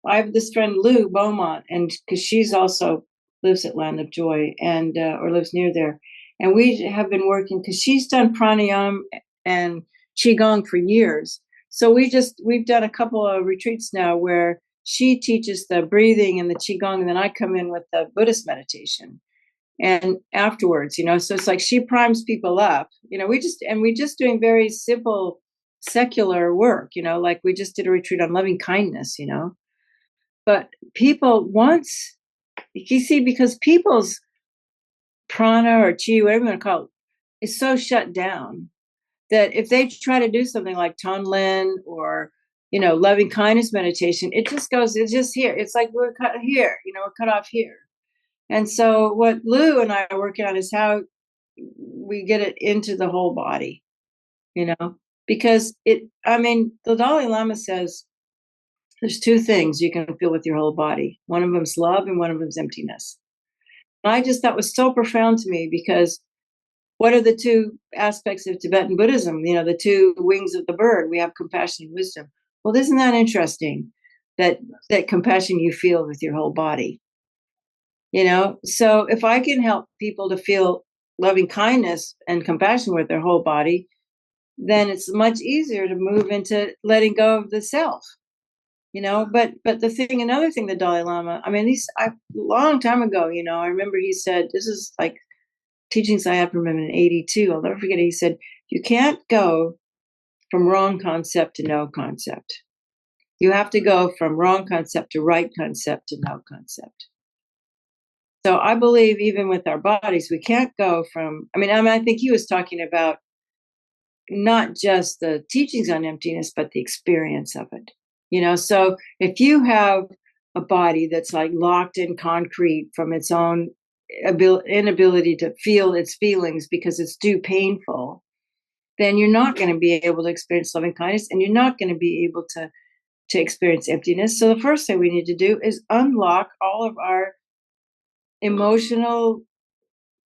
I have this friend Lou Beaumont, and because she's also lives at Land of Joy and or lives near there, and we have been working because she's done pranayama and qigong for years. So we've done a couple of retreats now where she teaches the breathing and the qigong, and then I come in with the Buddhist meditation. And afterwards, so it's like she primes people up. We just doing very simple secular work. Like we just did a retreat on loving kindness. But people once you see, because people's prana or chi, whatever you want to call it, is so shut down that if they try to do something like Tonlin or loving kindness meditation, it's just here. It's like we're cut here, we're cut off here. And so what Lou and I are working on is how we get it into the whole body, because the Dalai Lama says there's two things you can feel with your whole body. One of them's love and one of them's emptiness. And I just, that was so profound to me, because what are the two aspects of Tibetan Buddhism? The two wings of the bird. We have compassion and wisdom. Well, isn't that interesting that compassion you feel with your whole body? So if I can help people to feel loving kindness and compassion with their whole body, then it's much easier to move into letting go of the self. But another thing, the Dalai Lama, a long time ago, I remember he said, this is like teachings I had from him in 82. I'll never forget it. He said, you can't go from wrong concept to no concept. You have to go from wrong concept to right concept to no concept. So I believe even with our bodies, we can't go from, I think he was talking about not just the teachings on emptiness, but the experience of it. So if you have a body that's like locked in concrete from its own inability to feel its feelings because it's too painful, then you're not going to be able to experience loving kindness, and you're not going to be able to experience emptiness. So the first thing we need to do is unlock all of our emotional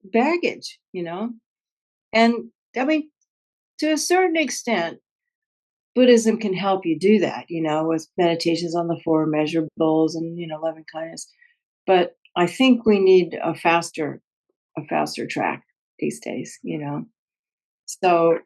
baggage, and to a certain extent, Buddhism can help you do that, with meditations on the four measurables and, loving kindness. But I think we need a faster track these days, So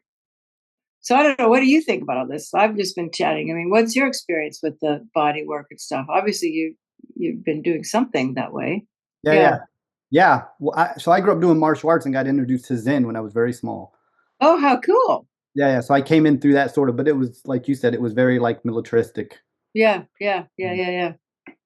I don't know. What do you think about all this? I've just been chatting. What's your experience with the body work and stuff? Obviously, you've been doing something that way. Yeah. Well, so I grew up doing martial arts and got introduced to Zen when I was very small. Oh, how cool! Yeah. So I came in through that sort of, but it was like you said, it was very like militaristic. Yeah.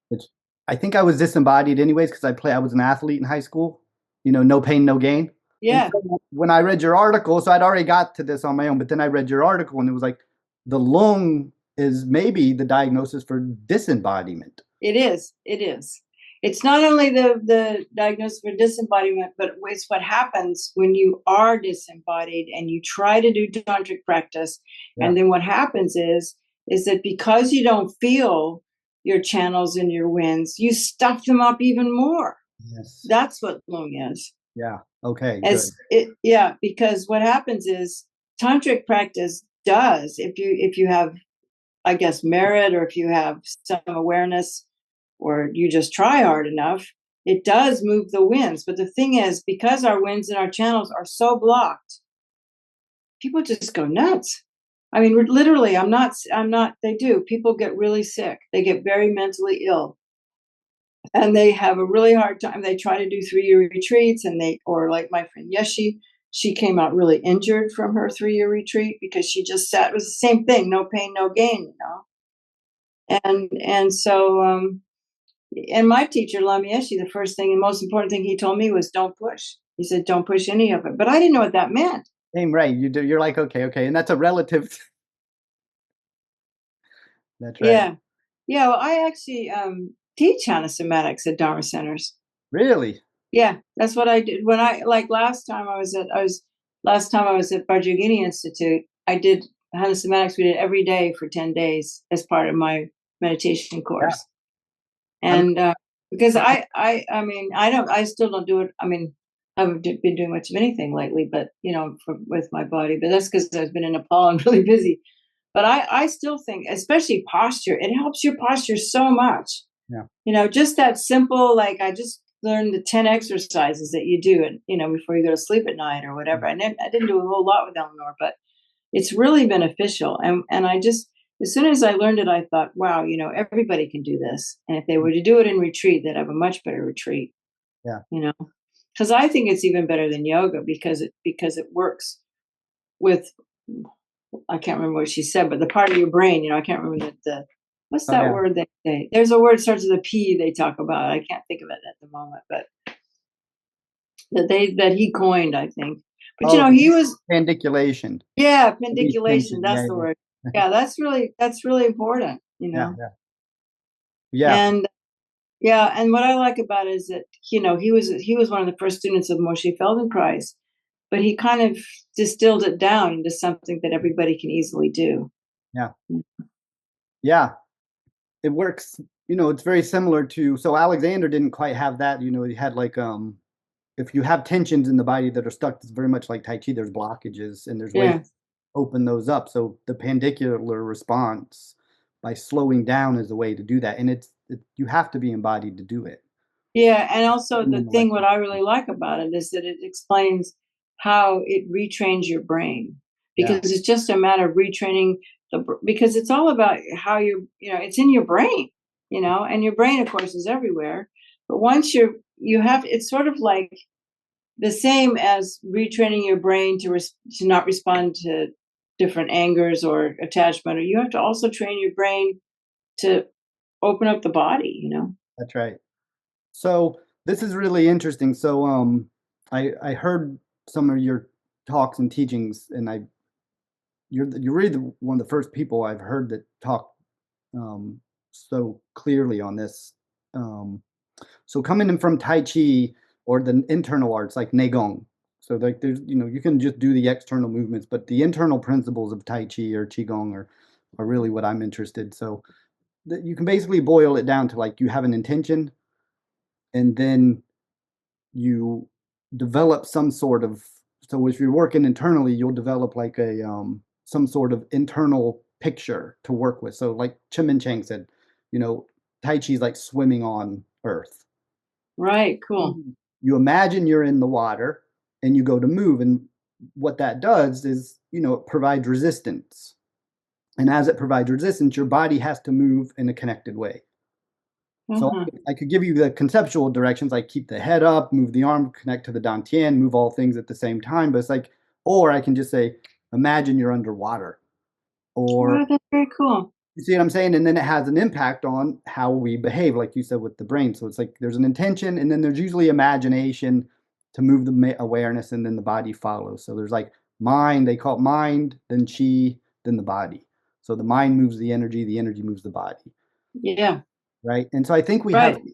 Which I think I was disembodied anyways because I was an athlete in high school. No pain, no gain. And Yeah. so when I read your article, so I'd already got to this on my own, but then I read your article and it was like the lung is maybe the diagnosis for disembodiment. It is. It's not only the diagnosis for disembodiment, but it's what happens when you are disembodied and you try to do tantric practice. Yeah. And then what happens is that because you don't feel your channels and your winds, you stuff them up even more. Yes. That's what lung is. Yeah. Okay. Because what happens is tantric practice does, if you have, I guess, merit, or if you have some awareness, or you just try hard enough, it does move the winds. But the thing is, because our winds and our channels are so blocked, people just go nuts. Literally, they do. People get really sick. They get very mentally ill. And they have a really hard time. They try to do 3-year retreats, or like my friend Yeshi, she came out really injured from her 3-year retreat because she just sat. It was the same thing, no pain, no gain, And so, and my teacher, Lama Yeshe, the first thing and most important thing he told me was don't push. He said, don't push any of it. But I didn't know what that meant. Same, right. You do. You're like, okay. And that's a relative. That's right. Yeah. Yeah. Well, I actually teach somatics at Dharma centers. Really? Yeah. That's what I did. When last time I was at Vajrayogini Institute, I did somatics. We did every day for 10 days as part of my meditation course. Yeah. And because I still don't do it. I haven't been doing much of anything lately, but with my body. But that's because I've been in Nepal and really busy. But I still think, especially posture, it helps your posture so much. Yeah. Just that simple, like I just learned the 10 exercises that you do, and before you go to sleep at night or whatever. I didn't do a whole lot with Eleanor, but it's really beneficial. And I just, as soon as I learned it, I thought, wow, everybody can do this. And if they were to do it in retreat, they'd have a much better retreat. Yeah. Because I think it's even better than yoga because it works with, I can't remember what she said, but the part of your brain, I can't remember the what's Oh that yeah. word they say? There's a word starts with a P they talk about. I can't think of it at the moment, but that he coined, I think. But Oh, he was, pandiculation. yeah, Release pendiculation, tension. that's Yeah, the yeah. word. Yeah, that's really important. Yeah, yeah. Yeah. And yeah, and what I like about it is that, he was one of the first students of Moshe Feldenkrais, but he kind of distilled it down into something that everybody can easily do. Yeah. Mm. Yeah. It works, it's very similar to, so Alexander didn't quite have that, he had like if you have tensions in the body that are stuck, it's very much like Tai Chi. There's blockages and there's ways to Yeah. open those up. So the pandicular response by slowing down is the way to do that. And you have to be embodied to do it. Yeah, and also And the then thing what I really like about it is that it explains how it retrains your brain, yeah, because it's just a matter of retraining because it's all about how it's in your brain, and your brain of course is everywhere. But once you have, it's sort of like the same as retraining your brain to not respond to different angers or attachment, or you have to also train your brain to open up the body. that's right. So this is really interesting. So I heard some of your talks and teachings, and you're really one of the first people I've heard that talk so clearly on this. Um, so coming in from Tai Chi or the internal arts like Neigong, so like there's you can just do the external movements, but the internal principles of Tai Chi or Qigong are really what I'm interested. So you can basically boil it down to like you have an intention, and then you develop some sort of, so if you're working internally, you'll develop like a some sort of internal picture to work with. So like Chimin Chang said, you know, Tai Chi is like swimming on earth. Right, cool. You imagine you're in the water and you go to move, and what that does is, it provides resistance. And as it provides resistance, your body has to move in a connected way. So Uh-huh. I could give you the conceptual directions, like keep the head up, move the arm, connect to the dantian, move all things at the same time. But it's like, or I can just say, imagine you're underwater, or Wow, that's very cool. you see what I'm saying? And then it has an impact on how we behave, like you said with the brain. So it's like there's an intention, and then there's usually imagination to move the awareness, and then the body follows. So there's like mind, they call it mind, then chi, then the body. So the mind moves the energy moves the body, Yeah, right? And so I think we have right,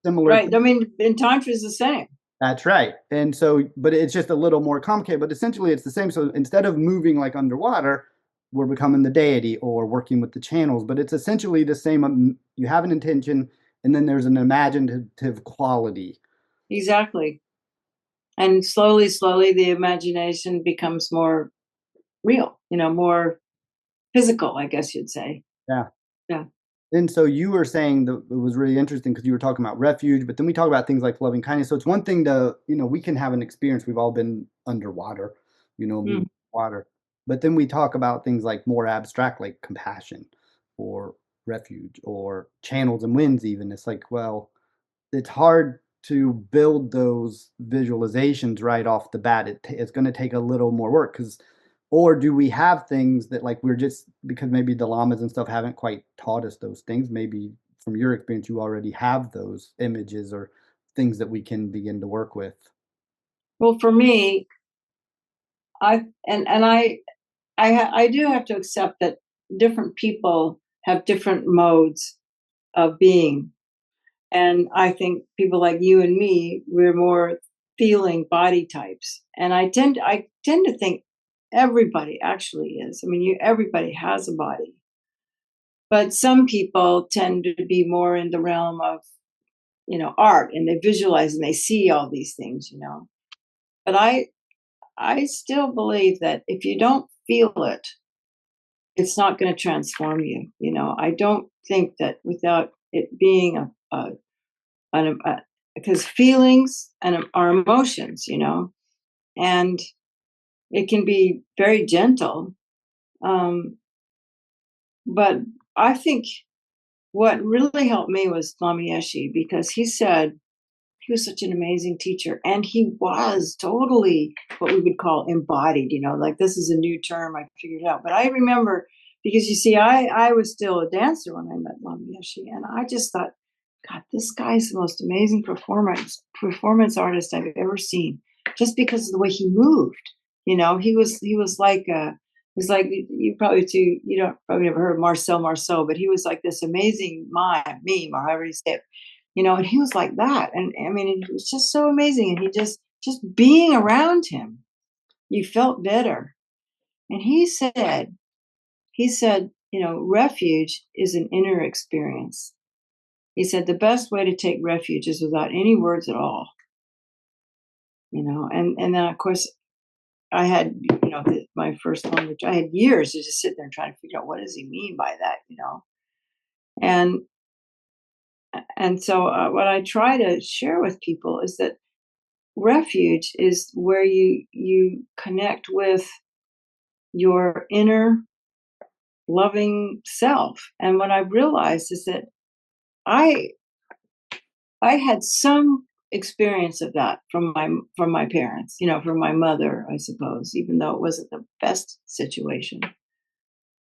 similar. right. I mean, in tantra is the same. That's right. And so, but it's just a little more complicated, but essentially it's the same. So instead of moving like underwater, we're becoming the deity or working with the channels, but it's essentially the same. You have an intention, and then there's an imaginative quality. Exactly. And slowly, slowly, the imagination becomes more real, more physical, I guess you'd say. Yeah. Yeah. And so you were saying that it was really interesting because you were talking about refuge, but then we talk about things like loving kindness. So it's one thing to, we can have an experience. We've all been underwater, moving Mm. water. But then we talk about things like more abstract, like compassion or refuge or channels and winds, even. It's like, well, it's hard to build those visualizations right off the bat. It's going to take a little more work because, or do we have things that like we're just because maybe the lamas and stuff haven't quite taught us those things? Maybe from your experience, you already have those images or things that we can begin to work with. Well, for me, I do have to accept that different people have different modes of being. And I think people like you and me, we're more feeling body types. And I tend to think everybody actually is. I mean, everybody has a body. But some people tend to be more in the realm of, art, and they visualize and they see all these things. But I still believe that if you don't feel it, it's not going to transform you. I don't think that without it being because feelings and are emotions, and it can be very gentle. Um, but I think what really helped me was Lamayeshi, because he was such an amazing teacher, and he was totally what we would call embodied, like this is a new term I figured out. But I remember, because you see, I was still a dancer when I met Lamayeshi, and I just thought, God, this guy's the most amazing performance artist I've ever seen, just because of the way he moved. He was like you probably too, you don't probably never heard of Marcel, but he was like this amazing meme, or however you say it, and he was like that. And I mean, it was just so amazing. And he just being around him, you felt better. And he said, refuge is an inner experience. He said the best way to take refuge is without any words at all. And then of course I had, my first language, I had years to just sit there and try to figure out what does he mean by that. And so what I try to share with people is that refuge is where you connect with your inner loving self. And what I've realized is that I I had some experience of that from my parents, from my mother, I suppose, even though it wasn't the best situation.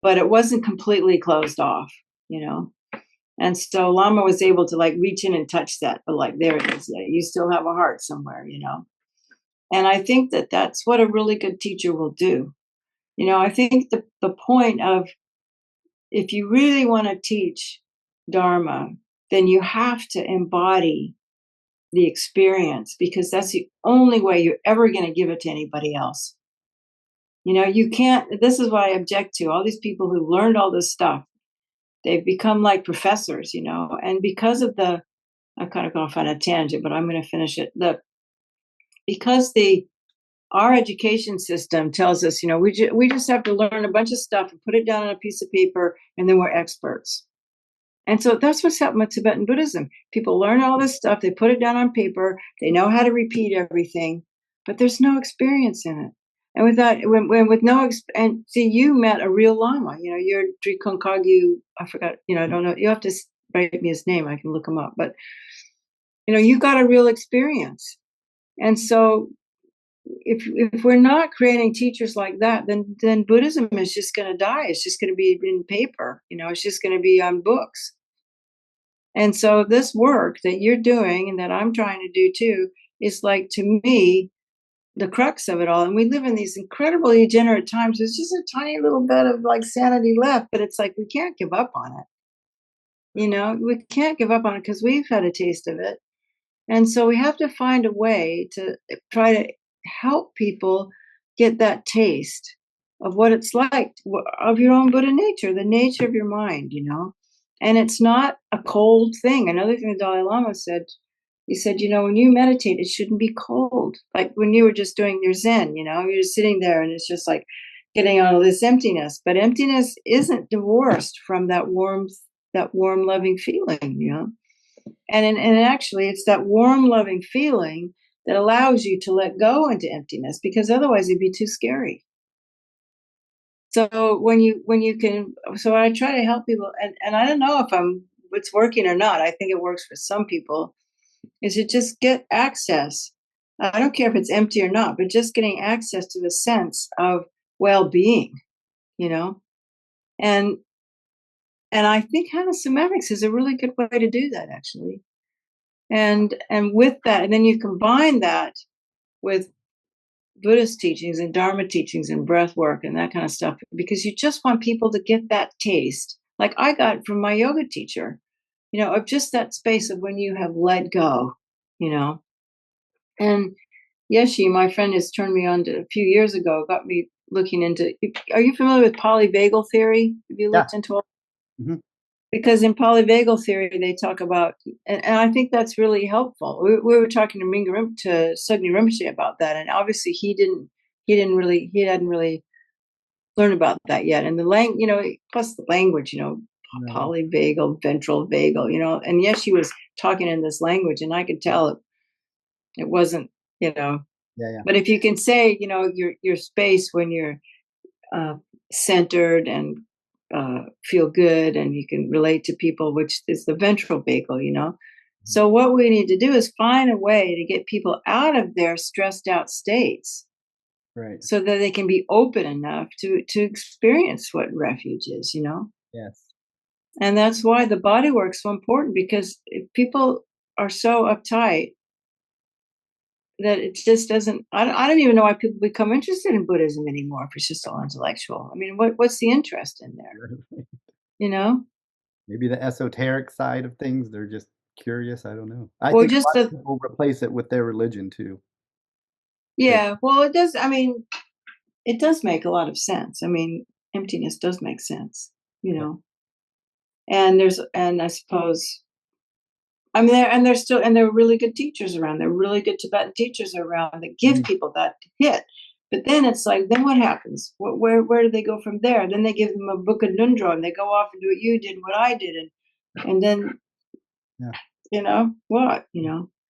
But it wasn't completely closed off, you know. And so Lama was able to like reach in and touch that, but like there it is. You still have a heart somewhere. And I think that that's what a really good teacher will do. I think the point of, if you really want to teach Dharma, then you have to embody the experience, because that's the only way you're ever going to give it to anybody else. You can't, this is what I object to all these people who learned all this stuff. They've become like professors, and because of I'm kind of going off on a tangent, but I'm going to finish it. Because our education system tells us, we just have to learn a bunch of stuff and put it down on a piece of paper, and then we're experts. And so that's what's happened with Tibetan Buddhism. People learn all this stuff, they put it down on paper, they know how to repeat everything, but there's no experience in it. And with that, with no, and see, you met a real Lama. You're Drikonkagyu. I forgot. I don't know. You have to write me his name. I can look him up. But you got a real experience. And so, if we're not creating teachers like that, then Buddhism is just going to die. It's just going to be in paper. It's just going to be on books. And so this work that you're doing and that I'm trying to do too is, like, to me, the crux of it all. And we live in these incredibly degenerate times. There's just a tiny little bit of like sanity left, but it's like we can't give up on it. We can't give up on it because we've had a taste of it. And so we have to find a way to try to help people get that taste of what it's like, of your own Buddha nature, the nature of your mind. And it's not a cold thing. Another thing the Dalai Lama said, he said, when you meditate, it shouldn't be cold. Like when you were just doing your Zen, you're just sitting there and it's just like getting out of this emptiness. But emptiness isn't divorced from that warm, loving feeling. And actually, it's that warm, loving feeling that allows you to let go into emptiness, because otherwise it'd be too scary. So when you can, so I try to help people, and I don't know if it's working or not. I think it works for some people. Is to just get access. I don't care if it's empty or not, but just getting access to the sense of well-being, and I think somatics is a really good way to do that, actually. And with that, and then you combine that with Buddhist teachings and Dharma teachings and breath work and that kind of stuff, because you just want people to get that taste, like I got from my yoga teacher, of just that space of when you have let go, And Yeshi, my friend, has turned me on to a few years ago, got me looking into. Are you familiar with polyvagal theory? Have you Yeah. looked into it? Hmm. Because in polyvagal theory, they talk about, and I think that's really helpful. We were talking to Sugni Rinpoche about that, and obviously he hadn't really learn about that yet. And the plus the language, Right. polyvagal, ventral vagal, and yes, she was talking in this language, and I could tell it wasn't, you know. Yeah, yeah. But if you can say, your space when you're uh, centered and feel good, and you can relate to people, which is the ventral vagal. Mhm. So what we need to do is find a way to get people out of their stressed out states Right. so that they can be open enough to experience what refuge is. Yes. And that's why the body work's so important, because if people are so uptight that it just doesn't. I don't even know why people become interested in Buddhism anymore, if it's just all intellectual. I mean, what's the interest in there? You know? Maybe the esoteric side of things, they're just curious, I don't know. I Well, think a just lot of the people replace it with their religion too. They yeah. Well, it does. I mean, it does make a lot of sense. I mean, emptiness does make sense. You yeah. know, and I suppose I'm there, and there are really good teachers around. There are really good Tibetan teachers around that give Mhm. people that hit. But then it's like, then what happens? Where do they go from there? Then they give them a book of Nundro, and they go off and do what you did, and what I did, and then Yeah. what?